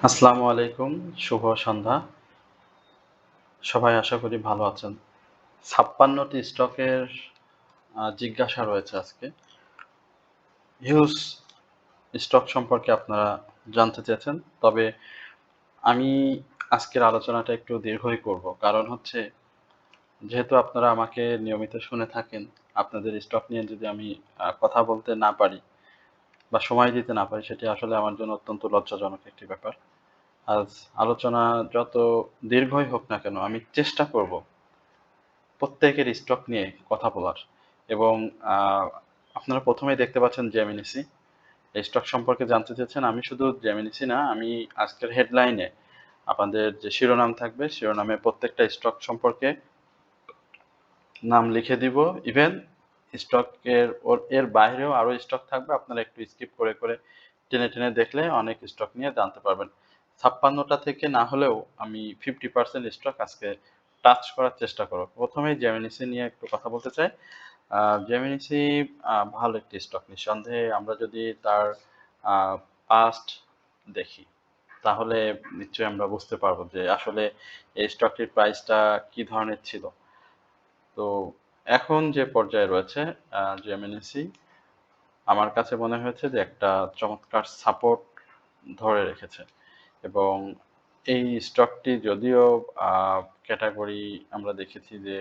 আসসালামু আলাইকুম, শুভ সন্ধ্যা। সবাই আশা করি ভালো আছেন। ৫৬ টি স্টকের জিজ্ঞাসা রয়েছে আজকে। হিউজ স্টক সম্পর্কে আপনারা জানতে চেয়েছেন। তবে আমি আজকের আলোচনাটা একটু দীর্ঘই করব। কারণ হচ্ছে যেহেতু আপনারা আমাকে নিয়মিত শুনে থাকেন, আপনাদের স্টক নিয়ে যদি আমি কথা বলতে না পারি বা সময় দিতে না পারি সেটি আসলে আমার জন্য অত্যন্ত লজ্জাজনক একটি ব্যাপার। আজ আলোচনা যত দীর্ঘই হোক না কেন আমি চেষ্টা করব প্রত্যেকের স্টক নিয়ে কথা বলার এবং আপনারা প্রথমেই দেখতে পাচ্ছেন জেমিনিসি এই স্টক সম্পর্কে জানতে চেয়েছেন। আমি শুধু জেমিনিসি না, আমি আজকের হেডলাইনে আপনাদের যে শিরোনাম থাকবে শিরোনামে প্রত্যেকটা স্টক সম্পর্কে নাম লিখে দিব। ইভেন স্টকের এর বাইরেও আরো স্টক থাকবে, আপনারা একটু স্কিপ করে করে টেনে টেনে দেখলে অনেক স্টক নিয়ে জানতে পারবেন। ৫৬টা থেকে না হলেও আমি 50% স্টক আজকে টাচ করার চেষ্টা করব। প্রথমেই জেমিনিসি নিয়ে একটু কথা বলতে চাই। জেমিনিসি ভালো একটি স্টক, নিঃসন্দেহে আমরা যদি তার পাস্ট দেখি তাহলে নিশ্চয়ই আমরা বুঝতে পারবো যে আসলে এই স্টকটির প্রাইসটা কি ধরনের ছিল। তো এখন যে পর্যায়ে রয়েছে জেমিনিসি, আমার কাছে মনে হয়েছে যে একটা চমৎকার সাপোর্ট ধরে রেখেছে এবং এই স্টকটি যদিও ক্যাটাগরি আমরা দেখেছি যে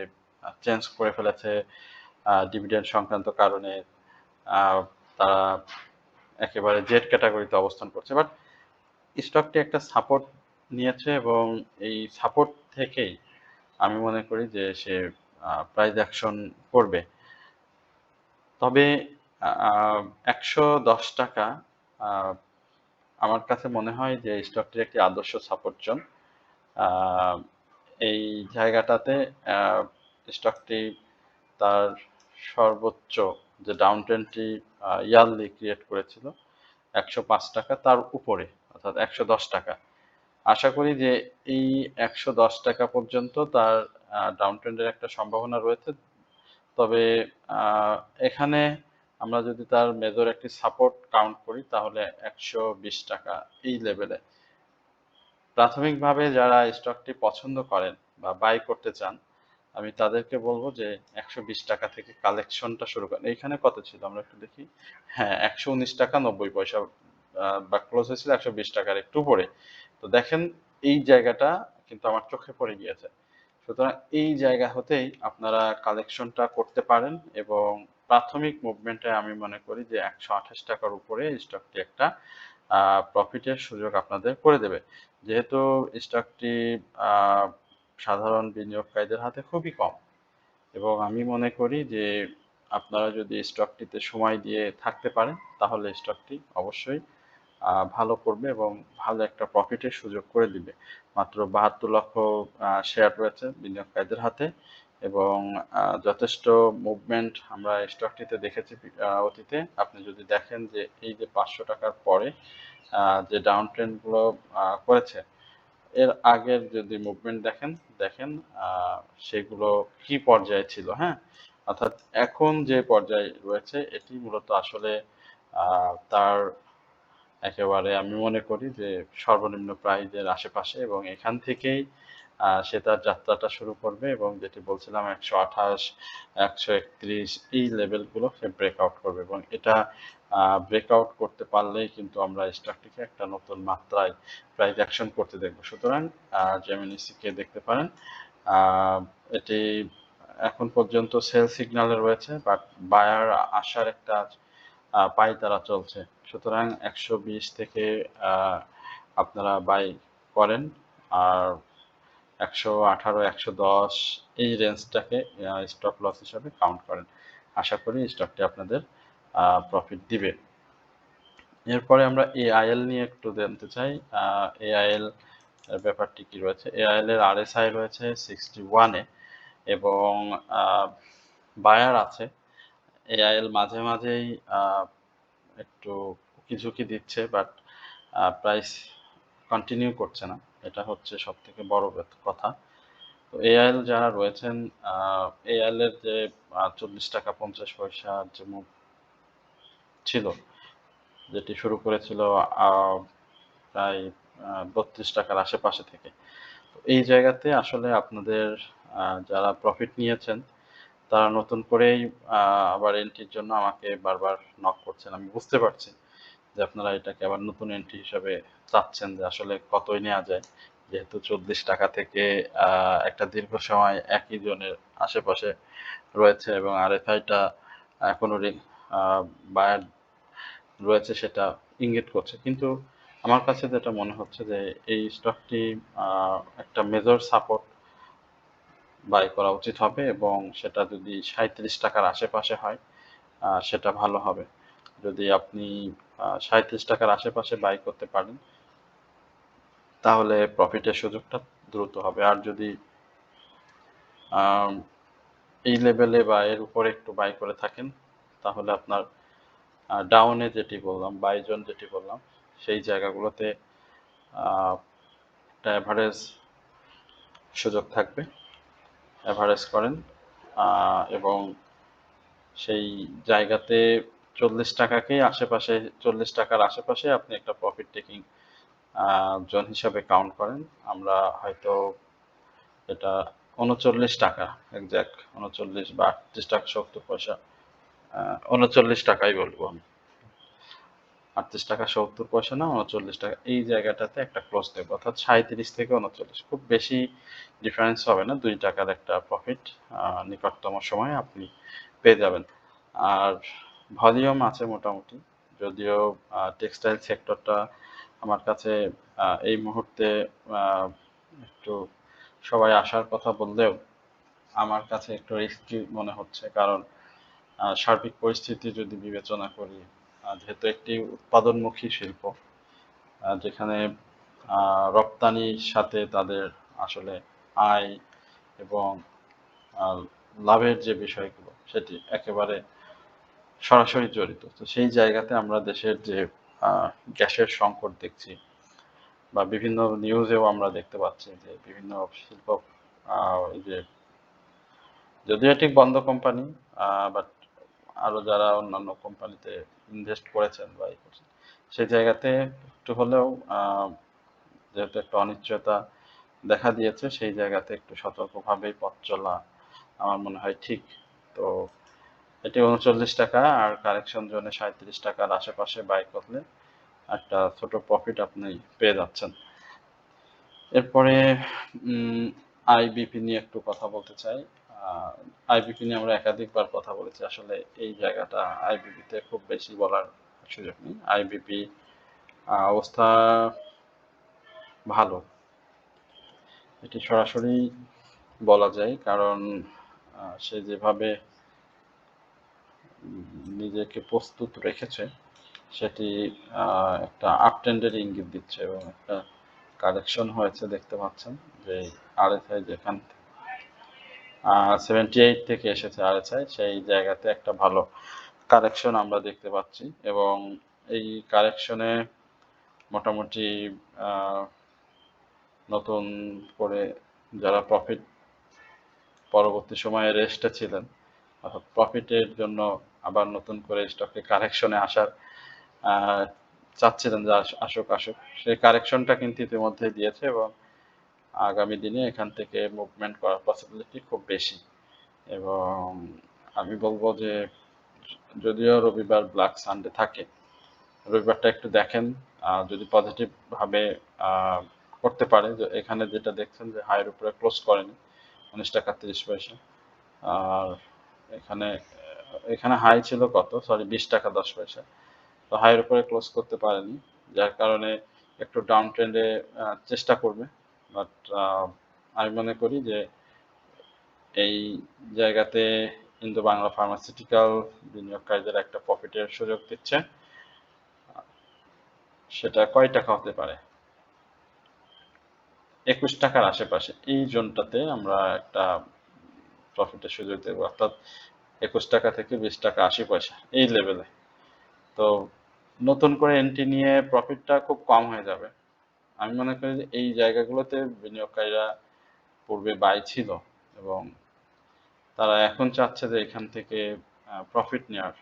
চেঞ্জ করে ফেলেছে ডিভিডেন্ড সংক্রান্ত কারণে, আহ, তারা একেবারে জেড ক্যাটাগরিতে অবস্থান করছে, বাট স্টকটি একটা সাপোর্ট নিয়েছে এবং এই সাপোর্ট থেকেই আমি মনে করি যে সে প্রাইস অ্যাকশন করবে। তবে ১১০ টাকা আমার কাছে মনে হয় যে স্টকটির একটি আদর্শ সাপোর্ট জোন। আহ, এই জায়গাটাতে স্টকটি তার সর্বোচ্চ যে ডাউন ট্রেন্ডটি ইয়ারলি ক্রিয়েট করেছিল ১০৫ টাকা তার উপরে, অর্থাৎ ১১০ টাকা। আশা করি যে এই ১১০ টাকা পর্যন্ত তার ডাউন ট্রেন্ডের একটা সম্ভাবনা রয়েছে। তবে এখানে আমরা যদি তার মেজর একটি সাপোর্ট কাউন্ট করি তাহলে ১২০ টাকা এই লেভেলে প্রাথমিকভাবে যারা স্টকটি পছন্দ করেন বা বাই করতে চান আমি তাদেরকে বলবো যে ১২০ টাকা থেকে কালেকশনটা শুরু করেন। এইখানে কত ছিল আমরা একটু দেখি। হ্যাঁ, ১১৯ টাকা ৯০ পয়সা বা ক্লোজ হয়েছিল ১২০ টাকার একটু উপরে। তো দেখেন এই জায়গাটা কিন্তু আমার চোখে পড়ে গিয়েছে। সুতরাং এই জায়গা হতেই আপনারা কালেকশনটা করতে পারেন এবং প্রাথমিক মুভমেন্টে আমি মনে করি যে ১২৮ টাকার উপরে স্টকটি একটা প্রফিটের সুযোগ আপনাদের করে দেবে। যেহেতু স্টকটি সাধারণ বিনিয়োগকারীদের হাতে খুবই কম এবং আমি মনে করি যে আপনারা যদি স্টকটিতে সময় দিয়ে থাকতে পারেন তাহলে স্টকটি অবশ্যই ভালো করবে এবং ভালো একটা প্রফিটের সুযোগ করে দিবে। মাত্র ৭২ লক্ষ শেয়ার রয়েছে বিনিয়োগকারীদের হাতে এবং যথেষ্ট মুভমেন্ট আমরা স্টকটিতে দেখেছি অতীতে। আপনি যদি দেখেন যে এই যে ৫০০ টাকার পরে যে ডাউন ট্রেন্ডগুলো করেছে, এর আগের যদি মুভমেন্ট দেখেন দেখেন সেগুলো কি পর্যায়ে ছিল, হ্যাঁ, অর্থাৎ এখন যে পর্যায়ে রয়েছে এটি মূলত আসলে তার একেবারে আমি মনে করি যে সর্বনিম্ন প্রাইজের আশেপাশে এবং এখান থেকেই সে তার যাত্রাটা শুরু করবে এবং যেটি বলছিলাম ১২৮ ১৩১ এই লেভেলগুলো সে ব্রেকআউট করবে এবং এটা ব্রেকআউট করতে পারলেই কিন্তু আমরা স্টকটিকে একটা নতুন মাত্রায় প্রাইস অ্যাকশন করতে দেখব। সুতরাং জেমিনিসিকে দেখতে পারেন। আহ, এটি এখন পর্যন্ত সেল সিগন্যালে রয়েছে, বাট বায়ার আসার একটা পায়তারা চলছে। সুতরাং ১২০ থেকে আপনারা বাই করেন আর ১১৮ ১১০ এই রেঞ্জটাকে স্টপ লস হিসাবে কাউন্ট করেন। আশা করি স্টকটি আপনাদের প্রফিট দিবে। এরপরে আমরা এআইএল নিয়ে একটু জানতে চাই। এআইএল এর ব্যাপারটি কি রয়েছে। এআইএল এর আরএসআই রয়েছে 61-এ এবং বায়ার আছে। এআইএল মাঝে মাঝেই একটু ঝুঁকি দিচ্ছে, বাট প্রাইস কন্টিনিউ করছে না, এটা হচ্ছে সব থেকে বড় কথা। তো এআইএল যারা রয়েছেন, এআইএল এর যে ৪০ টাকা ৫০ পয়সার যে মুভ ছিল, যেটি শুরু করেছিল প্রায় 32 টাকার আশেপাশে থেকে। তো এই জায়গাতে আসলে আপনাদের যারা প্রফিট নিয়েছেন তারা নতুন করেই আবার এন্ট্রির জন্য আমাকে বারবার নক করছেন। আমি বুঝতে পারছি যে আপনারা এটাকে আবার নতুন এন্ট্রি হিসাবে চাচ্ছেন যে আসলে কতই নেয়া যায়। যেহেতু 40 টাকা থেকে একটা দীর্ঘ সময় একই জোনের আশেপাশে রয়েছে এবং RSI টা এখনো আ বায়ার রয়েছে সেটা ইঙ্গিত করছে। কিন্তু আমার কাছে যেটা মনে হচ্ছে যে এই স্টকটি আ একটা মেজর সাপোর্ট বাই করা উচিত হবে এবং সেটা যদি ৩৭ টাকার আশেপাশে হয় সেটা ভালো হবে। যদি আপনি ৩৭ টাকার আশেপাশে বাই করতে পারেন তাহলে প্রফিটের সুযোগটা দ্রুত হবে। আর যদি আম এই লেভেলে বা এর উপরে একটু বাই করে থাকেন তাহলে আপনার ডাউনে যেটি বললাম, বাই জোন যেটি বললাম সেই জায়গাগুলোতে আ একটা এভারেজ সুযোগ থাকবে। এভারেজ করেন এবং সেই জায়গাতে ৪০ টাকাকেই আশেপাশে ৪০ টাকার আশেপাশে আপনি একটা প্রফিট টেকিং জোন হিসাবে কাউন্ট করেন। আমরা হয়তো এটা ৩৯ টাকা এক্সাক্ট ৩৯ বা ৩৮ টাকা ৭০ পয়সা ৩৯ টাকাই বলবো আমি। ৩৮ টাকা ৭০ পয়সা না ৩৯ টাকা এই জায়গাটাতে একটা ক্লোজ দেব অর্থাৎ ৩৭ থেকে ৩৯ খুব বেশি ডিফারেন্স হবে না ২ টাকার একটা প্রফিট নিকটতম সময়ে আপনি পেয়ে যাবেন। আর ভলিউম আছে মোটামুটি যদিও টেক্সটাইল সেক্টরটা আমার কাছে এই মুহূর্তে একটু সবাই আসার কথা বললেও আমার কাছে একটু রিস্কি মনে হচ্ছে কারণ সার্বিক পরিস্থিতি যদি বিবেচনা করি যেহেতু একটি উৎপাদনমুখী শিল্প যেখানে রপ্তানির সাথে তাদের আসলে আয় এবং লাভের যে বিষয়গুলো সেটি একেবারে সরাসরি জড়িত। তো সেই জায়গাতে আমরা দেশের যে গ্যাসের সংকট দেখছি বা বিভিন্ন নিউজেও আমরা দেখতে পাচ্ছি যে বিভিন্ন শিল্প এই যে যদিও এটি বন্ধ কোম্পানি বাট আরো যারা অন্যান্য কোম্পানিতে ইনভেস্ট করেছেন বা ই করছেন সেই জায়গাতে একটু হলেও যেহেতু একটা অনিশ্চয়তা দেখা দিয়েছে সেই জায়গাতে একটু সতর্কভাবেই পথ চলা আমার মনে হয় ঠিক। তো এটি ৩৯ টাকা আর কারেকশন জোনে ৩৭ টাকার আশেপাশে বাই করলে একটা ছোট প্রফিট আপনি পেয়ে যাচ্ছেন। এরপরে আইবিপি নিয়ে একটু কথা বলতে চাই। আইবিপি নিয়ে আমরা একাধিকবার কথা বলেছি। আসলে এই জায়গাটা আইবিপিতে খুব বেশি বলার সুযোগ নেই। আইবিপি অবস্থা ভালো। এটি সরাসরি বলা যায় কারণ সে যেভাবে নিজেকে প্রস্তুত রেখেছে সেটি একটা আপট্রেন্ডের ইঙ্গিত দিচ্ছে এবং একটা কারেকশন হয়েছে দেখতে পাচ্ছেন যে আরএসআই যেখান 78 থেকে এসেছে আরএসআই সেই জায়গাতে একটা ভালো কারেকশন আমরা দেখতে পাচ্ছি এবং এই কারেকশনে মোটামুটি নতুন করে যারা প্রফিট পরবর্তী সময়ে রেস্টে ছিলেন অর্থাৎ প্রফিটের জন্য আবার নতুন করে স্টকে কারেকশনে আসার চাচ্ছিলেন যে আসুক সেই কারেকশনটা কিন্তু ইতিমধ্যে দিয়েছে এবং আগামী দিনে এখান থেকে মুভমেন্ট করার পসিবিলিটি খুব বেশি এবং আমি বলবো যে যদিও রবিবার ব্ল্যাক সানডে থাকে রবিবারটা একটু দেখেন যদি পজিটিভ ভাবে করতে পারে যে এখানে যেটা দেখছেন যে হাইয়ের উপরে ক্লোজ করেনি ১৯ টাকা ৩০ পয়সা আর এখানে এখানে হাই ছিল কত সরি ২০ টাকা ১০ পয়সা তো হাইয়ের উপরে ক্লোজ করতে পারেনি যার কারণে একটু ডাউন ট্রেন্ডে চেষ্টা করবে বাট আমি মনে করি যে এই জায়গাতে ইন্দো বাংলা ফার্মাসিউটিক্যাল বিনিয়োগকারীদের একটা প্রফিটের সুযোগ দিচ্ছে সেটা কয় টাকা হতে পারে ২১ টাকার আশেপাশে এই জোনটাতে আমরা একটা প্রফিটের সুযোগ দেব অর্থাৎ ২১ টাকা থেকে ২০ টাকা ৮০ পয়সা এই লেভেলে তো নতুন করে এন্ট্রি নিয়ে প্রফিটটা খুব কম হয়ে যাবে আমি মনে করি যে এই জায়গাগুলোতে বিনিয়োগকারীরা পূর্বে বাই ছিল এবং তারা এখন চাচ্ছে যে এখান থেকে প্রফিট নেওয়ার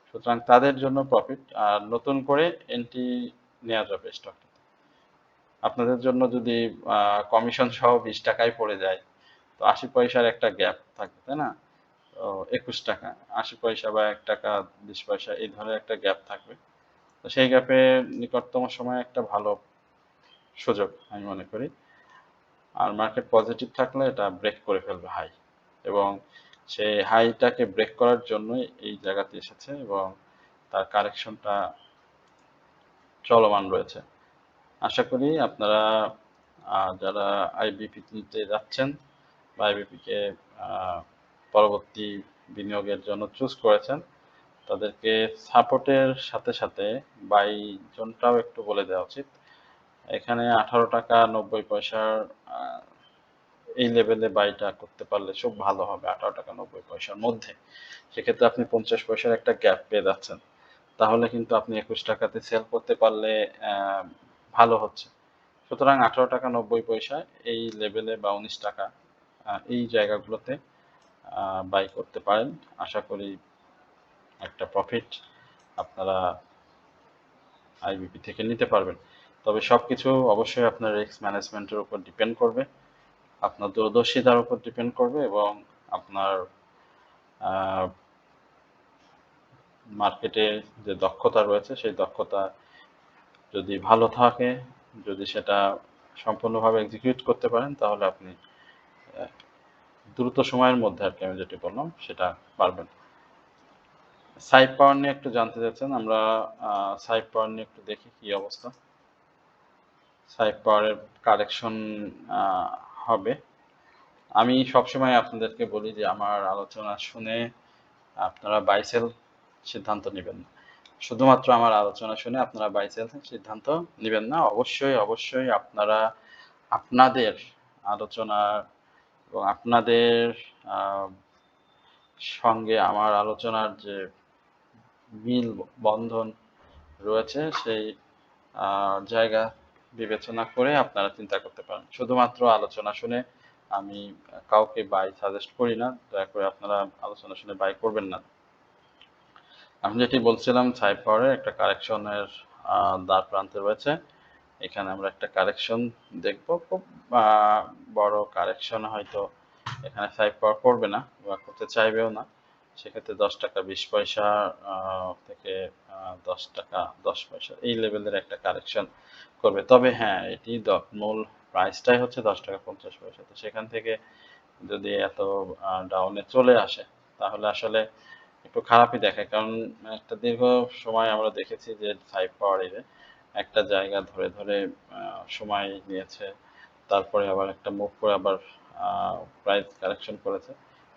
সুতরাং তাদের জন্য প্রফিট আর নতুন করে এন্ট্রি নেওয়া যাবে স্টকটাতে আপনাদের জন্য যদি কমিশন সহ 20 টাকায় পড়ে যায়, তো 80 পয়সার একটা গ্যাপ থাকবে, তাই না? তো 21 টাকা, 80 পয়সা বা 1 টাকা 20 পয়সা এই ধরনের একটা গ্যাপ থাকবে। তো সেই গ্যাপে নিকটতম সময়ে একটা ভালো সুযোগ আমি মনে করি। আর মার্কেট পজিটিভ থাকলে এটা ব্রেক করে ফেলবে হাই, এবং সেই হাইটাকে ব্রেক করার জন্যই এই জায়গাতে এসেছে, এবং তার কারেকশনটা চলমান রয়েছে। আশা করি আপনারা যারা আইবিপি নিতে যাচ্ছেন বা আইবিপি কে পরবর্তী বিনিয়োগের জন্য চুজ করেছেন, তাদেরকে সাপোর্টের সাথে সাথে বাই জোনটাও একটু বলে দেওয়া উচিত। এখানে 18 টাকা 90 পয়সার এই লেভেলে বাইটা করতে পারলে খুব ভালো হবে, 18 টাকা 90 পয়সার মধ্যে। সেক্ষেত্রে আপনি 50 পয়সার একটা গ্যাপ পেয়ে যাচ্ছেন। তাহলে কিন্তু আপনি 21 টাকাতে সেল করতে পারলে ভালো হচ্ছে। সুতরাং 18 টাকা 90 পয়সা এই লেভেলে বা 19 টাকা এই জায়গাগুলোতে বাই করতে পারেন। আশা করি একটা প্রফিট আপনারা আইবিপি থেকে নিতে পারবেন। তবে সবকিছু অবশ্যই আপনার রিস্ক ম্যানেজমেন্টের উপর ডিপেন্ড করবে, আপনার দূরদর্শিতার উপর ডিপেন্ড করবে, এবং আপনার মার্কেটে যে দক্ষতা রয়েছে সেই দক্ষতা যদি ভালো থাকে, যদি সেটা সম্পূর্ণভাবে এক্সিকিউট করতে পারেন, তাহলে আপনি দ্রুত সময়ের মধ্যে আর কি আমি যেটি বললাম সেটা পারবেন। সাইড পাওয়ার নিয়ে একটু জানতে চাচ্ছেন, আমরা সাইড পাওয়ার নিয়ে একটু দেখি কি অবস্থা। সাইড পাওয়ারের কারেকশন হবে। আমি সবসময় আপনাদেরকে বলি যে আমার আলোচনা শুনে আপনারা বাই সেল সিদ্ধান্ত নেবেন না। শুধুমাত্র আমার আলোচনা শুনে আপনারা বাই সেল সিদ্ধান্ত নেবেন না। অবশ্যই অবশ্যই আপনারা আপনাদের আলোচনা এবং আপনাদের সঙ্গে আমার আলোচনার যে মিল বন্ধন রয়েছে সেই জায়গা বিবেচনা করে আপনারা চিন্তা করতে পারেন। শুধুমাত্র আলোচনা শুনে আমি কাউকে বাই সাজেস্ট করি না, দয়া করে আপনারা আলোচনা শুনে বাই করবেন না। আমি যেটি বলছিলাম, সাইড পাওয়ারের একটা কারেকশনের দ্বার প্রান্তে রয়েছে। এখানে আমরা একটা কারেকশন দেখব, খুব বড় কারেকশন হয়তো এখানে সাইড পাওয়ার করবে না বা করতে চাইবেও না। সেক্ষেত্রে 10 টাকা 20 পয়সা থেকে 10 টাকা 10 পয়সা এই লেভেলের একটা কারেকশন করবে। তবে হ্যাঁ, এটি মূল প্রাইসটাই হচ্ছে 10 টাকা 50 পয়সা। তো সেখান থেকে যদি এত ডাউনে চলে আসে, তাহলে আসলে একটু খারাপই দেখায়। কারণ একটা দীর্ঘ সময় আমরা দেখেছি যে সাইড পাওয়ারের একটা জায়গা ধরে ধরে সময় নিয়েছে, তারপরে আবার একটা মুভ করে আবার প্রাইস কারেকশন করেছে,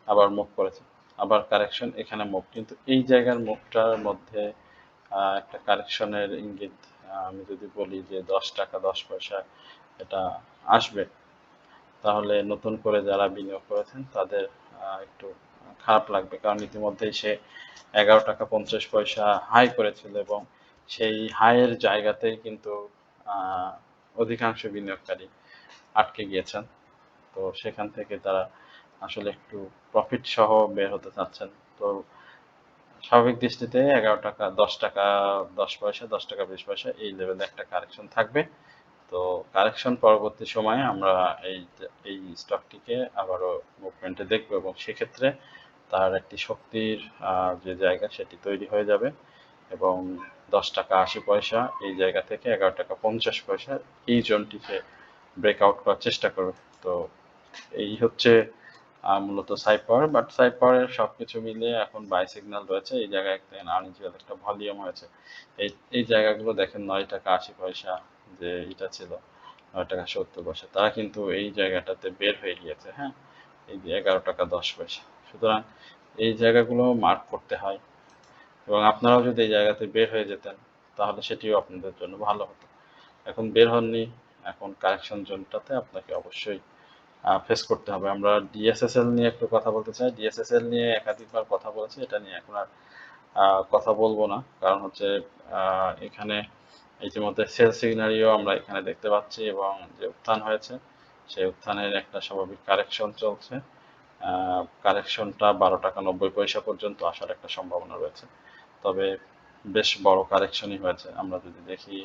আবার মুভ করেছে, আবার কারেকশন, এখানে মুভ। কিন্তু এই জায়গার মুভটার মধ্যে একটা কারেকশনের ইঙ্গিত আমি যদি বলি যে 10 টাকা 10 পয়সা এটা আসবে, তাহলে নতুন করে যারা বিনিয়োগ করেছেন তাদের একটু খারাপ লাগবে। কারণ ইতিমধ্যেই সে 11 টাকা 50 পয়সা হাই করেছিল, এবং সেই হাইয়ের জায়গাতেই কিন্তু অধিকাংশ বিনিয়োগকারী আটকে গিয়েছেন। তো সেখান থেকে তারা আসলে একটু প্রফিট সহ বের হতে চাচ্ছেন। তো স্বাভাবিক দৃষ্টিতে 11 টাকা 10 টাকা 10 পয়সা 10 টাকা 20 পয়সা এই লেভেলে একটা কারেকশন থাকবে। তো কারেকশন পরবর্তী সময়ে আমরা এই স্টকটিকে আবারও মুভমেন্টে দেখব, এবং সেক্ষেত্রে তার একটি শক্তির যে জায়গা সেটি তৈরি হয়ে যাবে, এবং 10 টাকা 80 পয়সা এই জায়গা থেকে 11 টাকা 50 পয়সা এই জোনটিকে ব্রেকআউট করার চেষ্টা করবে। তো এই হচ্ছে মূলত সাইড পাওয়ার। বাট সাইড পাওয়ারের সবকিছু মিলিয়ে এখন বাই সিগন্যাল রয়েছে। এই জায়গায় আনইউজুয়াল একটা ভলিউম হয়েছে। এই জায়গাগুলো দেখেন 9 টাকা 80 পয়সা যে এটা ছিল, 9 টাকা 70 পয়সা, তারা কিন্তু এই জায়গাটাতে বের হয়ে গিয়েছে। হ্যাঁ, এই যে 11 টাকা 10 পয়সা। সুতরাং এই জায়গাগুলো মার্ক করতে হয়, এবং আপনারাও যদি এই জায়গাতে বের হয়ে যেতেন তাহলে সেটিও আপনাদের জন্য ভালো হতো। এখন বের হননি, এখন কারেকশন জোনটাতে আপনাকে অবশ্যই ফেস করতে হবে। আমরা ডিএসএসএল নিয়ে একটু কথা বলতে চাই। ডিএসএসএল নিয়ে একাধিকবার কথা বলেছি, এটা নিয়ে এখন আর কথা বলবো না। কারণ হচ্ছে এখানে ইতিমধ্যে সেল সিগনারিও আমরা এখানে দেখতে পাচ্ছি, এবং যে উত্থান হয়েছে সেই উত্থানের একটা স্বাভাবিক কারেকশন চলছে। কারেকশনটা 12 টাকা 90 পয়সা পর্যন্ত আসার একটা সম্ভাবনা রয়েছে। তবে বেশ বড় কারেকশনই হয়েছে। আমরা যদি দেখি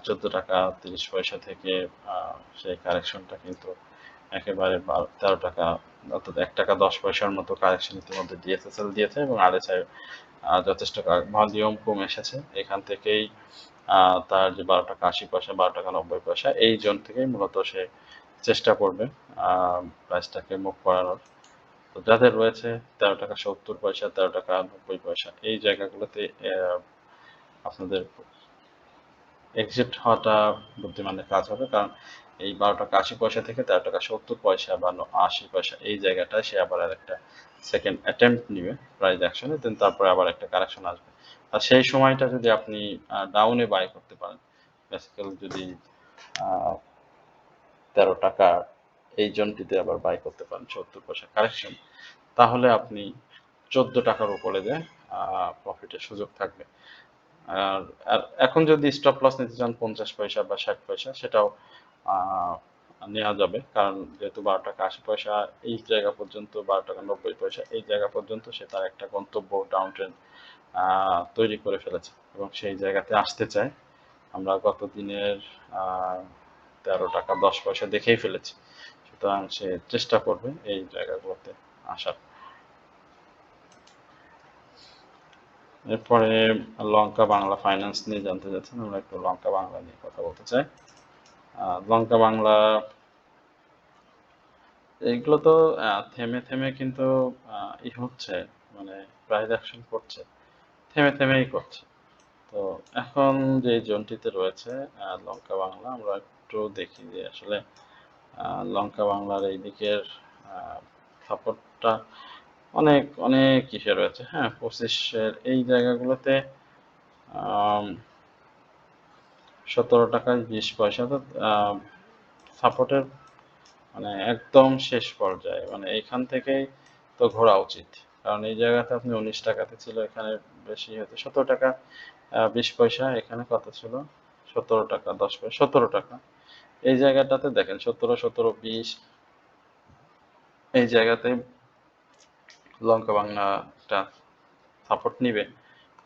14 টাকা 30 পয়সা থেকে সেই কারেকশনটা কিন্তু একেবারে 13 টাকা, অর্থাৎ 1 টাকা 10 পয়সার মতো কারেকশন ইতিমধ্যে ডিএসএসএল দিয়েছে এবং আরএসআই যথেষ্ট ভলিউম কমে এসেছে। এখান থেকেই তার যে 12 টাকা 80 পয়সা 12 টাকা 90 পয়সা এই জোন থেকেই মূলত সে চেষ্টা করবে প্রাইসটাকে মুভ করানোর। তো যাদের রয়েছে 13 টাকা 70 পয়সা 13 টাকা 90 পয়সা এই জায়গাগুলোতে আপনাদের এক্সিট হওয়াটা বুদ্ধিমানের কাজ হবে, কারণ এই 12 টাকা 80 পয়সা থেকে 13 টাকা 70 পয়সা বা 80 পয়সা এই জায়গাটায় সে আবার একটা সেকেন্ড অ্যাটেম্প্ট নিবে প্রাইস অ্যাকশনে, দেন তারপরে আবার একটা কারেকশন আসবে। আর সেই সময়টা যদি আপনি ডাউনে বাই করতে পারেন, বেসিক্যালি যদি 13 টাকা এই জোনটিতে আবার বাই করতে পারেন 70 পয়সা কারেকশন, তাহলে আপনি 14 টাকার উপরে যে প্রফিটের সুযোগ থাকবে। আর এখন যদি স্টপ লস নিতে চান 50 পয়সা বা 60 পয়সা সেটাও নেওয়া যাবে, কারণ যেহেতু 12 টাকা 80 পয়সা এই জায়গা পর্যন্ত 12 টাকা 90 পয়সা এই জায়গা পর্যন্ত সে তার একটা গন্তব্য ডাউন ট্রেন্ড তৈরি করে ফেলেছে এবং সেই জায়গাতে আসতে চায়। আমরা গত দিনের 13 টাকা 10 পয়সা দেখেই ফেলেছি, সুতরাং সে চেষ্টা করবে এই জায়গাগুলোতে আসার। এরপরে লঙ্কা বাংলা ফাইন্যান্স নিয়ে জানতে চাচ্ছেন, আমরা একটু লঙ্কা বাংলা নিয়ে কথা বলতে চাই। লঙ্কা বাংলা এগুলো তো থেমে থেমে কিন্তু হচ্ছে, মানে প্রাইস অ্যাকশন করছে, থেমে থেমেই করছে। তো এখন যে জোনটিতে রয়েছে লঙ্কা বাংলা, আমরা একটু দেখি যে আসলে লঙ্কা বাংলার এই দিকের সাপোর্টটা অনেক অনেক কিসে রয়েছে। হ্যাঁ, 25-এর এই জায়গাগুলোতে 17 টাকা 20 পয়সা তো সাপোর্টের মানে একদম শেষ পর্যায়ে, মানে এইখান থেকেই তো ঘোরা উচিত, কারণ এই জায়গাতে আপনি 19 টাকাতে ছিল, এখানে বেশি হতো 17 টাকা 20 পয়সা, এখানে কত ছিল 17 টাকা 10 পয়সা 17 টাকা। এই জায়গাটাতে দেখেন 17 17 20 এই জায়গাতে লঙ্কা বাংলা একটা সাপোর্ট নিবে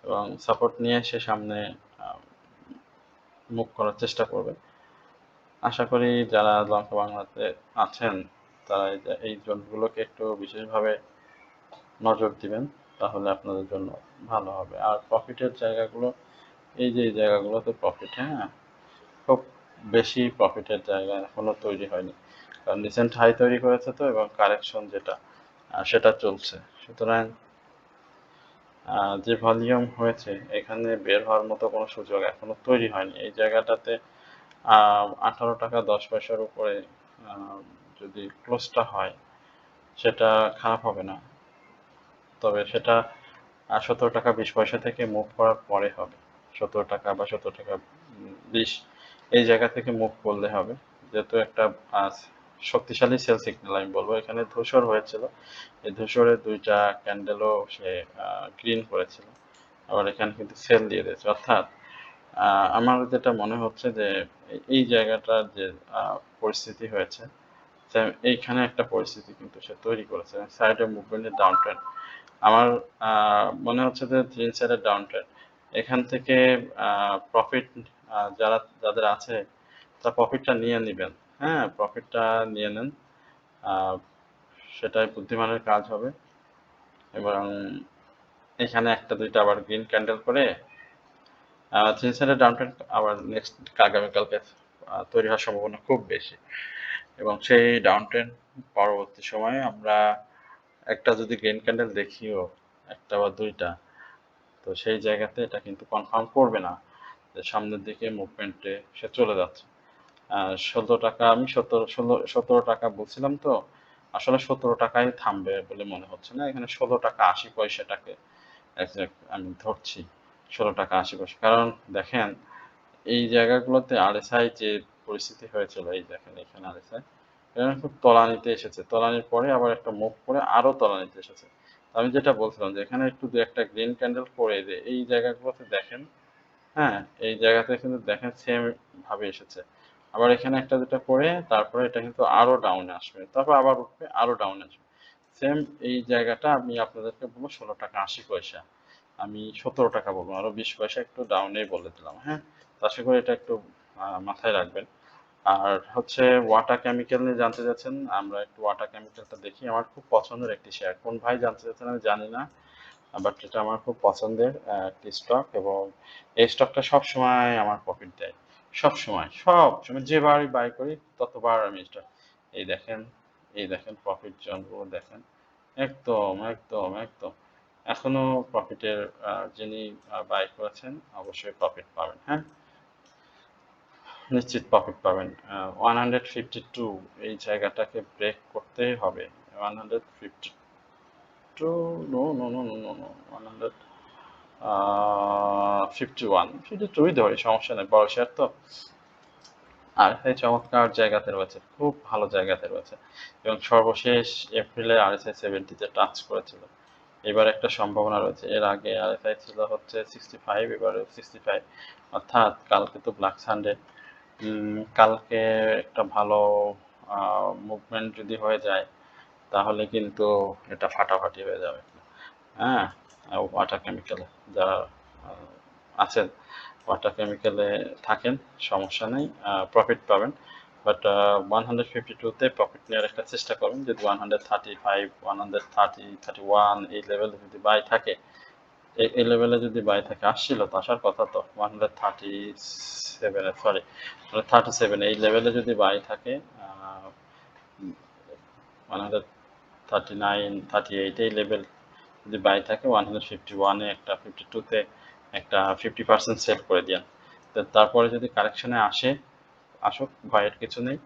এবং সাপোর্ট নিয়ে সে সামনে মুভ করার চেষ্টা করবে। আশা করি যারা লঙ্কা বাংলাতে আছেন তারা এই জোনগুলোকে একটু বিশেষভাবে নজর দিবেন, তাহলে আপনাদের জন্য ভালো হবে। আর প্রফিটের জায়গাগুলো এই যে এই জায়গাগুলোতে প্রফিট, হ্যাঁ, খুব বেশি প্রফিটের জায়গা এখনো তৈরি হয়নি, কারণ রিসেন্ট হাই তৈরি করেছে তো এবং কারেকশন যেটা সেটা চলছে। সুতরাং যে ভলিউম হয়েছে এখানে বের হওয়ার মতো কোনো সুযোগ এখনো তৈরি হয়নি। এই জায়গাটাতে 18 টাকা 10 পয়সার উপরে যদি ক্লোজটা হয় সেটা খারাপ হবে না, তবে সেটা 17 টাকা 20 পয়সা থেকে মুভ করার পরে হবে। 17 টাকা বা 17 টাকা 20 এই জায়গা থেকে মুভ করলে হবে, যেহেতু একটা শক্তিশালী সেল সিগন্যাল আমি বলবো। এখানে ধূসর হয়েছিল, এই ধূসরের দুইটা ক্যান্ডেলও সে গ্রিন করেছিল, আবার এখানে কিন্তু সেল দিয়ে দিয়েছে। অর্থাৎ আমার যেটা মনে হচ্ছে যে এই জায়গাটার যে পরিস্থিতি হয়েছে, এইখানে একটা পরিস্থিতি কিন্তু সে তৈরি করেছে সাইড অফ মুভমেন্টের ডাউন ট্রেন্ড। আমার মনে হচ্ছে যে থ্রি সাইডের ডাউন ট্রেন্ড, এখান থেকে প্রফিট যাদের আছে তা প্রফিটটা নিয়ে নেবেন। হ্যাঁ, প্রফিটটা নিয়ে নেন, সেটাই বুদ্ধিমানের কাজ হবে। এবং এখানে একটা দুইটা আবার গ্রিন ক্যান্ডেল করে থ্রি সাইডের ডাউন ট্রেন্ড আবার নেক্সট আগামীকালকে তৈরি হওয়ার সম্ভাবনা খুব বেশি, এবং সেই ডাউন ট্রেন্ড পরবর্তী সময়ে আমরা একটা যদি গ্রিন ক্যান্ডেল দেখিও, একটা বা দুইটা, তো সেই জায়গাতে এটা কিন্তু কনফার্ম করবে না যে সামনের দিকে মুভমেন্টে সে চলে যাচ্ছে। 16 টাকা আমি 17 টাকা বলছিলাম তো, আসলে 17 টাকায় থামবে বলে মনে হচ্ছে না, এখানে 16 টাকা 80 পয়সাটাকে একজ্যাক্ট আমি ধরছি, 16 টাকা 80 পয়সা। কারণ দেখেন এই জায়গাগুলোতে আরএসআই যে পরিস্থিতি হয়েছিল, এই দেখেন এখানে আরএসআই এখানে খুব তলানিতে এসেছে, তলানির পরে আবার একটা মুভ করে আরো তলানিতে এসেছে। আমি যেটা বলছিলাম যে এখানে একটু দু একটা গ্রিন ক্যান্ডেল করে যে এই জায়গাগুলোতে দেখেন, হ্যাঁ, এই জায়গাতে কিন্তু দেখেন সেম ভাবে এসেছে, আবার এখানে একটা দুটা করে তারপরে এটা কিন্তু আরো ডাউনে আসবে, তারপর আবার উঠবে আরো ডাউনে আসবে। সেম এই জায়গাটা আমি আপনাদেরকে বলবো 16 টাকা 80 পয়সা, আমি 17 টাকা বলবো, আরো 20 পয়সা একটু ডাউনে বলে দিলাম। হ্যাঁ, তো আশা করি এটা একটু মাথায় রাখবেন। আর হচ্ছে ওয়াটা কেমিক্যাল নিয়ে জানতে চাচ্ছেন, আমরা একটু ওয়াটা কেমিক্যালটা দেখি। আমার খুব পছন্দের একটি শেয়ার, কোন ভাই জানতে চাচ্ছেন আমি জানি না, বাট এটা আমার খুব পছন্দের একটি স্টক, এবং এই স্টকটা সবসময় আমার প্রফিট দেয়, সবসময় সবসময় যেবারই বাই করি ততবার আমি এটা, এই দেখেন, এই দেখেন প্রফিট জোনগুলো দেখেন, একদম একদম একদম এখনো প্রফিটের, যিনি বাই করেছেন অবশ্যই প্রফিট পাবেন, হ্যাঁ, নিশ্চিত প্রফিট পাবেন। 152 এই জায়গাটাকে ব্রেক করতেই হবে। 152, no no no no no no 151, 52ই ধরি, সমস্যা নেই, বড় শেয়ার তো। আর এই চমৎকার জায়গাতে রয়েছে, খুব ভালো জায়গাতে রয়েছে, এবং সর্বশেষ এপ্রিলে RSI 70-তে টাচ করেছিল। এবার একটা সম্ভাবনা রয়েছে, এর আগে RSI ছিল হচ্ছে 65, এবারে 65, অর্থাৎ কালকে তো ব্ল্যাক সানডে, কালকে একটা ভালো মুভমেন্ট যদি হয়ে যায় তাহলে কিন্তু এটা ফাটাফাটি হয়ে যাবে, হ্যাঁ। ওয়াটার কেমিক্যালে যারা আছেন, ওয়াটার কেমিক্যালে থাকেন, সমস্যা নেই, প্রফিট পাবেন, বাট 152-তে প্রফিট নেওয়ার একটা চেষ্টা করবেন। যদি 135, 130, 31 এই লেভেলে যদি বাই থাকে, এই লেভেলে যদি বাই থাকে, আসছিল তো, আসার কথা তো 137, সরি 37, এই লেভেলে যদি বাই থাকে, 139, 38 এই লেভেল যদি বাই থাকে, 151-এ একটা, 52-তে একটা 50% সেল করে দিন। তারপরে যদি কারেকশনে আসুক, ভয়ের কিছু নেই।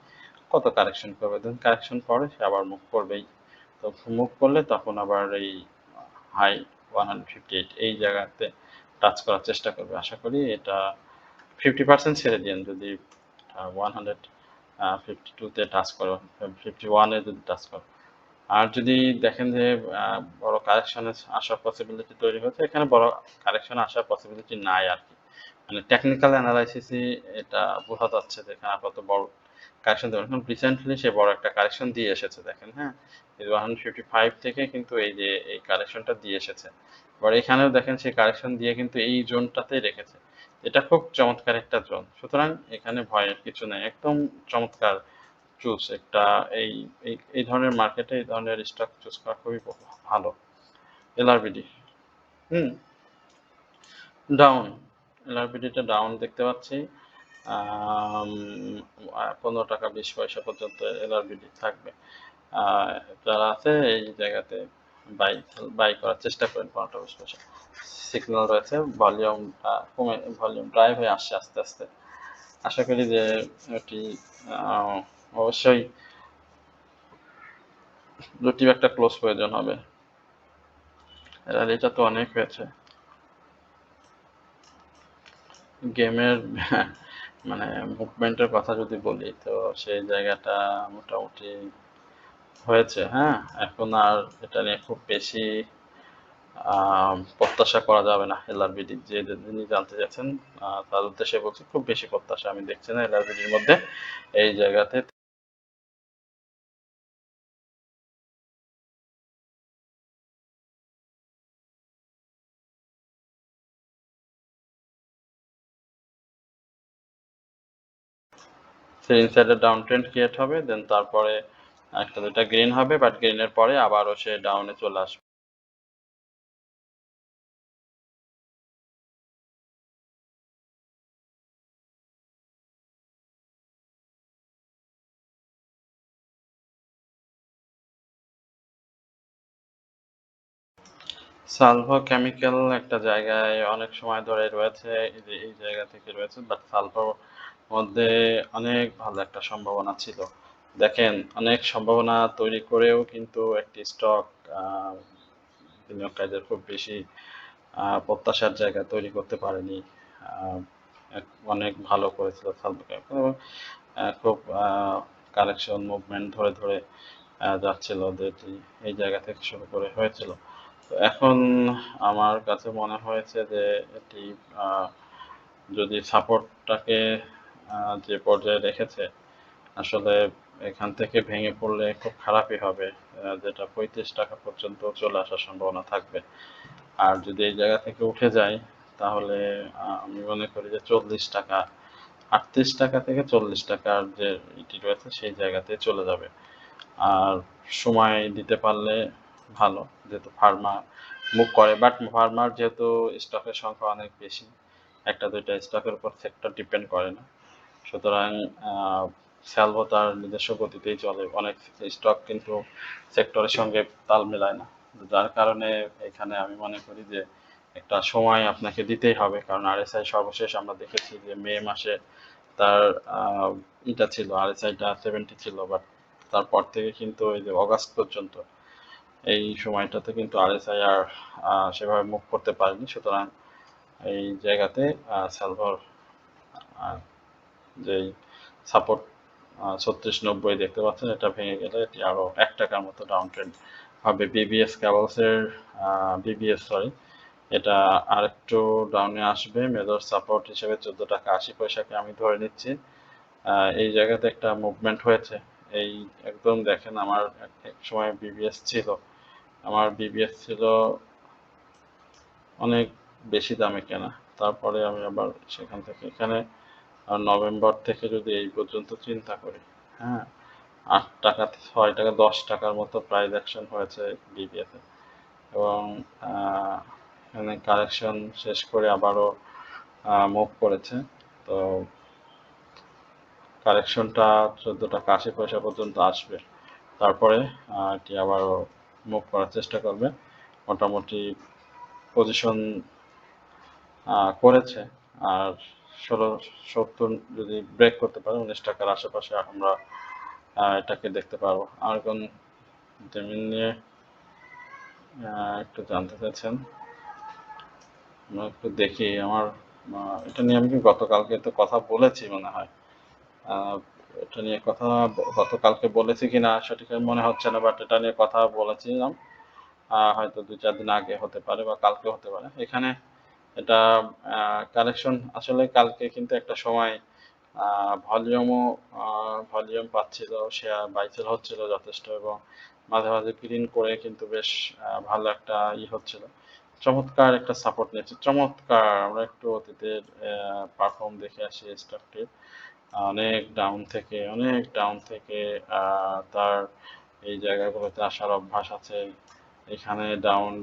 কত কারেকশন করবে, দেন কারেকশন পরে সে আবার মুভ করবেই। তো মুভ করলে তখন আবার এই হাই 158 এই জায়গাতে টাচ করার চেষ্টা করবে। আশা করি এটা 50% ছেড়ে দিন যদি 152-তে টাচ করো, 51-এ যদি টাচ করো। আর যদি দেখেন যে বড় কারেকশনে আসার পসিবিলিটি তৈরি হচ্ছে, এখানে বড় কারেকশনে আসার পসিবিলিটি নাই আর কি, মানে টেকনিক্যাল অ্যানালাইসিসই এটা বোঝা যাচ্ছে যে এখানে কত বড় কারেকশন দেবেন। এখন রিসেন্টলি সে বড় একটা কারেকশন দিয়ে এসেছে, দেখেন, হ্যাঁ, এই 155 থেকে কিন্তু এই যে এই কারেকশনটা দিয়ে এসেছে, এবার এখানেও দেখেন সেই কারেকশন দিয়ে কিন্তু এই জোনটাতেই রেখেছে, এটা খুব চমৎকার একটা জোন, সুতরাং এখানে ভয়ের কিছু নেই, একদম চমৎকার চুজ একটা, এই এই ধরনের মার্কেটে এই ধরনের স্টক চুজ করা খুবই ভালো। এলআরবিডি, হুম, ডাউন, এলআরবিডিটা ডাউন দেখতে পাচ্ছি, 15 টাকা 20 পয়সা পর্যন্ত এলআরবিডি থাকবে। যারা আছে এই জায়গাতে বাই বাই করার চেষ্টা করেন, 15-20 পয়সা সিগন্যাল রয়েছে, ভলিউমটা কমে, ভলিউম ড্রাইভ হয়ে আসছে আস্তে আস্তে। আশা করি যে এটি অবশ্যই দুটি একটা ক্লোজ প্রয়োজন হবে, এটা তো অনেক হয়েছে গেমের। মানে মুভমেন্টের কথা যদি বলি, তো সেই জায়গাটা মোটামুটি হয়েছে, হ্যাঁ। এখন আর এটা নিয়ে খুব বেশি প্রত্যাশা করা যাবে না। এলআরবিডি যে যিনি জানতে চাচ্ছেন তার উদ্দেশ্যে বলছি, খুব বেশি প্রত্যাশা আমি দেখছি না এলআরবিডির মধ্যে এই জায়গাতে। সে ইনসাইডের ডাউন ট্রেন্ড ক্রিয়েট হবে, দেন তারপরে একটা দুটা গ্রিন হবে, বাট গ্রিনের পরে আবারও সে ডাউনে চলে আসবে। সালভা কেমিক্যাল একটা জায়গায় অনেক সময় ধরে রয়েছে, এই জায়গা থেকে রয়েছে, বাট সালভার মধ্যে অনেক ভালো একটা সম্ভাবনা ছিল। দেখেন, অনেক সম্ভাবনা তৈরি করেও কিন্তু একটি স্টক বিনিয়োগকারীদের খুব বেশি প্রত্যাশার জায়গা তৈরি করতে পারেনি। অনেক ভালো করেছিল সালভা কেমিক্যাল, এবং খুব কারেকশন মুভমেন্ট ধরে ধরে যাচ্ছিল, যেটি এই জায়গা থেকে শুরু করে হয়েছিল। তো এখন আমার কাছে মনে হয়েছে যে এটি যদি সাপোর্টটাকে যে পর্যায়ে রেখেছে, আসলে এখান থেকে ভেঙে পড়লে খুব খারাপই হবে, যেটা 35 টাকা পর্যন্ত চলে আসার সম্ভাবনা থাকবে। আর যদি এই জায়গা থেকে উঠে যায় তাহলে আমি মনে করি যে 40 টাকা 38 টাকা থেকে 40 টাকার যে এটি রয়েছে সেই জায়গাতে চলে যাবে। আর সময় দিতে পারলে ভালো, যেহেতু ফার্মা মুভ করে, বাট ফার্মার যেহেতু স্টকের সংখ্যা অনেক বেশি, একটা দুইটা স্টকের উপর সেক্টর ডিপেন্ড করে না, সুতরাং স্যালভো তার নিজস্ব গতিতেই চলে, অনেক স্টক কিন্তু সেক্টরের সঙ্গে তাল মেলায় না, যার কারণে এখানে আমি মনে করি যে একটা সময় আপনাকে দিতেই হবে, কারণ আরএসআই সর্বশেষ আমরা দেখেছি যে মে মাসে তার ইটা ছিল, আরএসআইটা 70 ছিল, বাট তারপর থেকে কিন্তু এই যে অগাস্ট পর্যন্ত এই সময়টাতে কিন্তু আরএসআই আর সেভাবে মুভ করতে পারেনি, সুতরাং এই জায়গাতে স্যালভর যেই সাপোর্ট 3690 দেখতে পাচ্ছেন, এটা ভেঙে গেলে এটি আরো 1 টাকার মতো ডাউন ট্রেন্ড হবে। বিবিএস এটা আরেকটু ডাউনে আসবে, মেজর সাপোর্ট হিসেবে 14 টাকা 80 পয়সাকে আমি ধরে নিচ্ছি। এই জায়গাতে একটা মুভমেন্ট হয়েছে, এই একদম দেখেন আমার এক সময় বিবিএস ছিল, আমার বিবিএস ছিল অনেক বেশি দামে কেনা, তারপরে আমি আবার সেখান থেকে এখানে নভেম্বর থেকে যদি এই পর্যন্ত চিন্তা করি, হ্যাঁ 8 টাকা 6 টাকা 10 টাকার মতো প্রাইস অ্যাকশন হয়েছে বিবিএস এ, এবং এখানে কারেকশন শেষ করে আবারও মুভ করেছে, তো কারেকশনটা 14 টাকা 80 পয়সা পর্যন্ত আসবে, তারপরে এটি আবারও মুভ করার চেষ্টা করবে, মোটামুটি পজিশন করেছে, আর 1670 যদি ব্রেক করতে পারে 19 টাকার আশেপাশে আমরা এটাকে দেখতে পারবো। আর কোন জমিন নিয়ে একটু জানতে চাচ্ছেন, আমরা একটু দেখি, আমার এটা নিয়ে আমি গতকালকে তো কথা বলেছি মনে হয়, এটা নিয়ে কথা গতকালকে বলেছি কিনা সঠিক মনে হচ্ছে না, বাট এটা নিয়ে কথা বলেছিলাম, হয়তো 2-4 দিন আগে হতে পারে বা কালকে হতে পারে। এখানে এটা কালেকশন আসলে কালকে কিন্তু একটা সময় ভলিউম পাচ্ছিল, শেয়ার বাইসেল হচ্ছিল যথেষ্ট, এবং মাঝে মাঝে প্রিন্ট করে কিন্তু বেশ ভালো একটা হচ্ছিল, চমৎকার একটা সাপোর্ট নিয়েছে, চমৎকার। আমরা একটু অতীতের পারফর্ম দেখে আসি স্টকটির, অনেক ডাউন থেকে তার এই জায়গাগুলোতে আসার অভ্যাস আছে, এখানে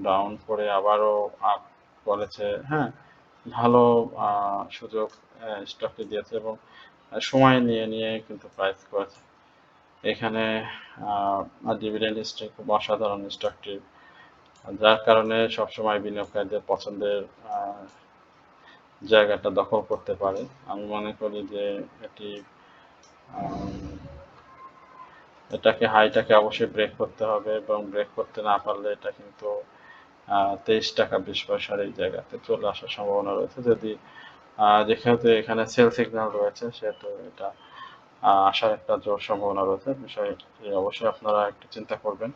ডাউন করে আবারও আপ করেছে, হ্যাঁ ভালো সুযোগ স্টকটি দিয়েছে, এবং সময় নিয়ে কিন্তু প্রাইস করেছে। এখানে ডিভিডেন্ড হিস্ট্রি খুব অসাধারণ স্টকটি, যার কারণে সবসময় বিনিয়োগকারীদের পছন্দের জায়গাটা দখল করতে পারে। আমি মনে করি যে এটাকে হাইটাকে অবশ্যই ব্রেক করতে হবে, এবং ব্রেক করতে না পারলে এটা কিন্তু 23 টাকা 20 পয়সার এই জায়গাতে চলে আসার সম্ভাবনা রয়েছে, যদি যেহেতু এখানে সেল সিগন্যাল রয়েছে সেহেতু এটা আসার একটা জোর সম্ভাবনা রয়েছে, বিষয়টি অবশ্যই আপনারা একটু চিন্তা করবেন,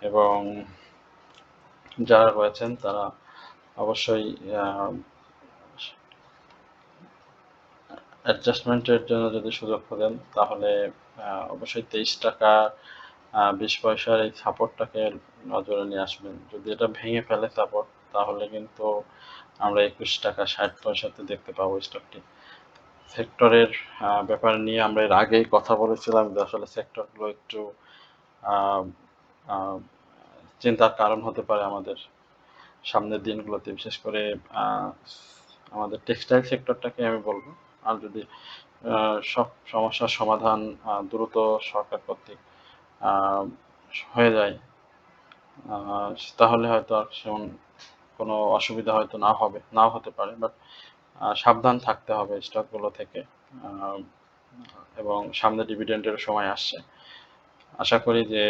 এবং যারা রয়েছেন তারা অবশ্যই অ্যাডজাস্টমেন্টের জন্য যদি সুযোগ খোঁজেন, তাহলে অবশ্যই 23 টাকা 20 পয়সার এই সাপোর্টটাকে নজরে নিয়ে আসবেন। যদি এটা ভেঙে ফেলে সাপোর্ট, তাহলে কিন্তু আমরা 21 টাকা 60 পয়সাতে দেখতে পাবো স্টকটি। সেক্টরের ব্যাপার নিয়ে আমরা এর আগেই কথা বলেছিলাম যে আসলে সেক্টরগুলো একটু চিন্তার কারণ হতে পারে আমাদের সামনের দিনগুলোতে, বিশেষ করে আমাদের টেক্সটাইল সেক্টরটাকে আমি বলবো, আর যদি সব সমস্যার সমাধান দ্রুত সরকার কর্তৃক হয়ে যায়, তাহলে হয়তো আর সেমন কোনো অসুবিধা হয়তো নাও হতে পারে, বাট সাবধান থাকতে হবে স্টকগুলো থেকে, এবং সামনে ডিভিডেন্ডের সময় আসছে, আশা করি যে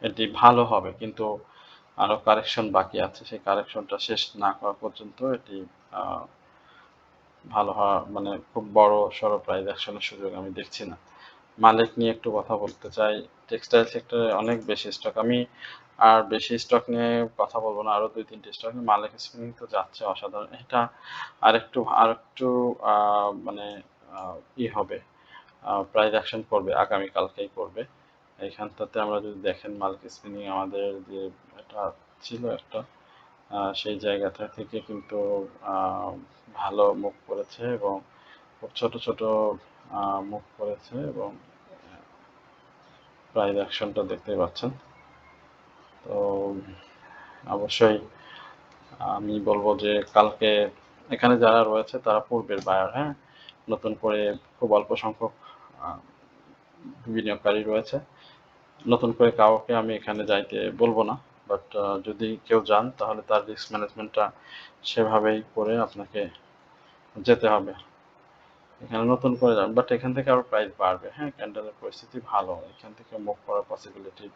এটি ভালো হবে, কিন্তু আরো কারেকশন বাকি আছে, সেই কারেকশনটা শেষ না করা পর্যন্ত এটি ভালো হওয়া মানে খুব বড় সড়ো প্রাইস অ্যাকশনের সুযোগ আমি দেখছি না। মালিক নিয়ে একটু কথা বলতে চাই, টেক্সটাইল সেক্টরে অনেক বেশি স্টক, আমি আর বেশি স্টক নিয়ে কথা বলবো না, আরো 2-3টে স্টক, মালিক স্পিনিং তো যাচ্ছে অসাধারণ, এটা আরেকটু মানে হবে, প্রাইস অ্যাকশন করবে, আগামীকালকেই করবে। এইখানটাতে আমরা যদি দেখেন মালিক স্পিনিং আমাদের যে এটা ছিল একটা সেই জায়গাটা থেকে কিন্তু ভালো মুভ করেছে এবং খুব ছোট, ছোট মুভ করেছে এবং প্রাইস অ্যাকশনটা দেখতেই পাচ্ছেন। তো অবশ্যই আমি বলব যে কালকে এখানে যারা রয়েছে তারা পূর্বের বায়ার, হ্যাঁ? নতুন করে খুব অল্প সংখ্যক আ বিনিয়োগকারী রয়েছে। নতুন করে কাউকে আমি এখানে যাইতে বলব না। বাট যদি কেউ যান তাহলে তার রিস্ক ম্যানেজমেন্টটা সেভাবেই করে আপনাকে যেতে হবে। এখানে নতুন করে যান। বাট এখান থেকে আরো প্রাইস বাড়বে, হ্যাঁ? ক্যান্ডেলের পরিস্থিতি ভালো। এখান থেকে মুভ করার পসিবিলিটি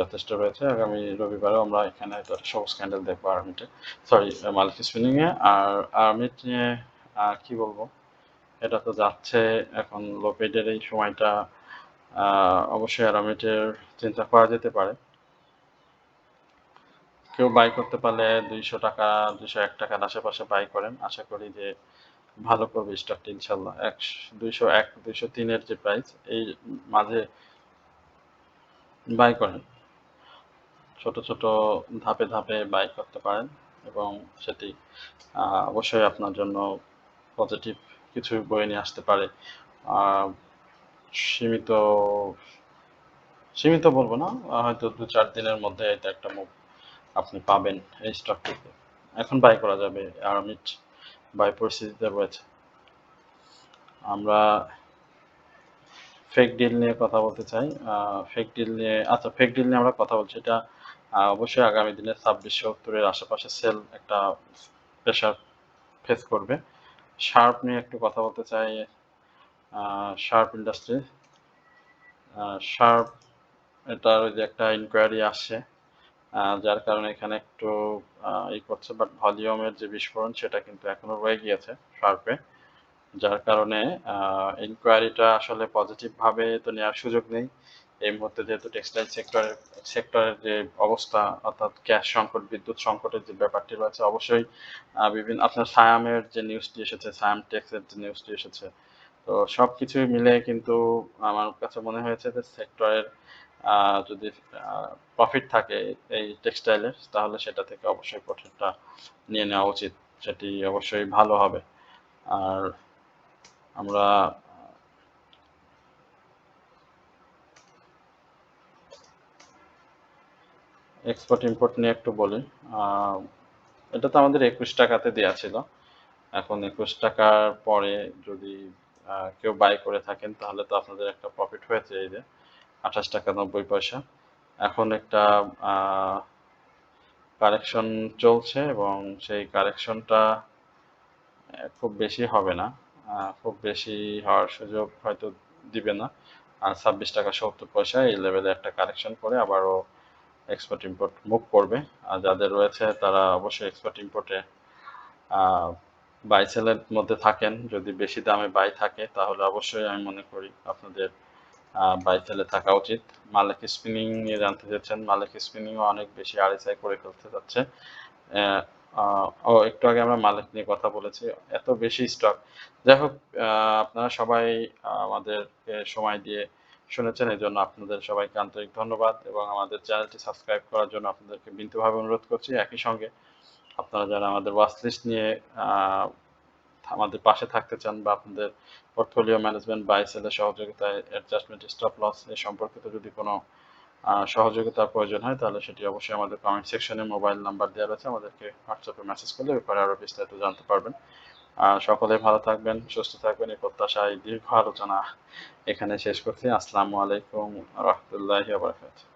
যথেষ্ট রয়েছে। আগামী রবিবারেও আমরা এখানে হয়তো একটা সবুজ ক্যান্ডেল দেখবো আর্মিটে, সরি মাল্টি স্পিনিং এ। আর আর্মিট নিয়ে কি বলবো, এটা তো যাচ্ছে এখন লো পেডের এই সময়টা, অবশ্যই আর্মিটের চিন্তা করা যেতে পারে। কেউ বাই করতে পারলে 200 টাকা 201 টাকার আশেপাশে বাই করেন। আশা করি যে ভালো করবে স্টকটি ইনশাল্লাহ। 201 203 এর যে প্রাইস এই মাঝে বাই করেন। ছোট, ছোট ধাপে, ধাপে বাই করতে পারেন এবং সেটি অবশ্যই আপনার জন্য পজিটিভ কিছু বয়ে নিয়ে আসতে পারে। আ সীমিত, সীমিত বলব না, হয়তো ২-৪ দিনের মধ্যে এটা একটা মুভ আপনি পাবেন এই স্টকটিতে। এখন বাই করা যাবে। আর্মিট বাই পরিস্থিতিতে রয়েছে। আমরা ফেক ডিল নিয়ে কথা বলতে চাই। ফেক ডিল নিয়ে, আচ্ছা, ফেক ডিল নিয়ে আমরা কথা বলছি। এটা অবশ্যই আগামী দিনে ২৬৭০ এর আশেপাশে সেল একটা প্রেশার ফেস করবে। শার্প নিয়ে একটু কথা বলতে চাই। শার্প ইন্ডাস্ট্রি, শার্প এটার ওই যে একটা ইনকোয়ারি আসছে, যার কারণে এখানে একটু করছে, বাট ভলিউমের যে বিস্ফোরণ সেটা কিন্তু এখনো রয়ে গিয়েছে শার্পে। যার কারণে ইনকোয়ারিটা আসলে পজিটিভ ভাবে তো নেওয়ার সুযোগ নেই এই মুহূর্তে, যেহেতু টেক্সটাইল সেক্টরের যে অবস্থা, অর্থাৎ গ্যাস সংকট, বিদ্যুৎ সংকটের যে ব্যাপারটি রয়েছে। অবশ্যই বিভিন্ন আপনার সায়ামের যে নিউজটি এসেছে, সায়াম টেক্সের যে নিউজটি এসেছে, তো সবকিছু মিলে কিন্তু আমার কাছে মনে হয়েছে যে সেক্টরের যদি প্রফিট থাকে এই টেক্সটাইলের, তাহলে সেটা থেকে অবশ্যই প্রফিটটা নিয়ে নেওয়া উচিত। সেটি অবশ্যই ভালো হবে। আর আমরা এক্সপোর্ট ইম্পোর্ট নিয়ে একটু বলি। এটা তো আমাদের ২১ টাকাতে দেয়া ছিল। এখন ২১ টাকার পরে যদি কেউ বাই করে থাকেন তাহলে তো আপনাদের একটা প্রফিট হয়েছে, এই যে ২৮ টাকা ৯০ পয়সা। এখন একটা কারেকশন চলছে এবং সেই কারেকশনটা খুব বেশি হবে না। খুব বেশি হওয়ার সুযোগ হয়তো দিবে না। আর ২৬ টাকা ৭০ পয়সা এই লেভেলে একটা কারেকশন করে আবারও এক্সপোর্ট ইম্পোর্ট মুভ করবে। আর যাদের রয়েছে তারা অবশ্যই এক্সপোর্ট ইম্পোর্টে বাই সেলের মধ্যে থাকেন। যদি বেশি দামে বাই থাকে তাহলে অবশ্যই আমি মনে করি আপনাদের বাই সেলে থাকা উচিত। মালিক স্পিনিং নিয়ে জানতে চাচ্ছেন। মালিক স্পিনিংও অনেক বেশি আরএসআই করে ফেলতে যাচ্ছে। একটু আগে আমরা মালিক নিয়ে কথা বলেছি। এত বেশি স্টক। যাই হোক, আপনারা সবাই আমাদেরকে সময় দিয়ে শুনেছেন। এজন্য আপনাদের সবাইকে আন্তরিক ধন্যবাদ এবং আমাদের চ্যানেলটি সাবস্ক্রাইব করার জন্য আপনাদেরকে বিনীতভাবে অনুরোধ করছি। একই সঙ্গে আপনারা যারা আমাদের ওয়াচ লিস্ট নিয়ে আ আমাদের পাশে থাকতে চান বা আপনাদের পোর্টফোলিও ম্যানেজমেন্ট, বাই সেলের সহযোগিতায় অ্যাডজাস্টমেন্ট, স্টপ লস এ সম্পর্কিত যদি কোনো সহযোগিতার প্রয়োজন হয় তাহলে সেটি অবশ্যই আমাদের কমেন্ট সেকশনে মোবাইল নাম্বার দেওয়া রয়েছে। আমাদেরকে হোয়াটসঅ্যাপে মেসেজ করলে এ ব্যাপারে আরো বিস্তারিত জানতে পারবেন। সকলে ভালো থাকবেন, সুস্থ থাকবেন, এই প্রত্যাশায় দীর্ঘ আলোচনা এখানে শেষ করছি। আসসালামু আলাইকুম ওয়া রাহমাতুল্লাহি ওয়া বারাকাতুহু।